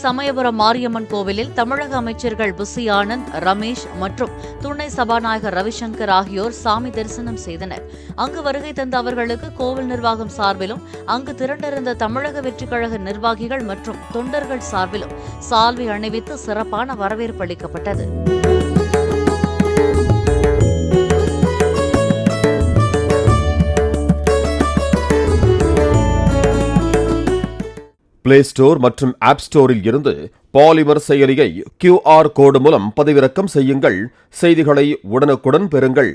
சமயபுரம் மாரியம்மன் கோவிலில் தமிழக அமைச்சர்கள் புசி ஆனந்த், ரமேஷ் மற்றும் துணை சபாநாயகர் ரவிசங்கர் ஆகியோர் சாமி தரிசனம் செய்தனர். அங்கு வருகை தந்த அவர்களுக்கு கோவில் நிர்வாகம் சார்பிலும் அங்கு திரண்டிருந்த தமிழக வெற்றிக் கழக நிர்வாகிகள் மற்றும் தொண்டர்கள் சார்பிலும் சால்வை அணிவித்து சிறப்பான வரவேற்பு அளிக்கப்பட்டது. பிளே ஸ்டோர் மற்றும் ஆப் ஸ்டோரில் இருந்து பாலிமர் செயலியை QR கோடு மூலம் பதிவிறக்கம் செய்யுங்கள். செய்திகளை உடனுக்குடன் பெறுங்கள்.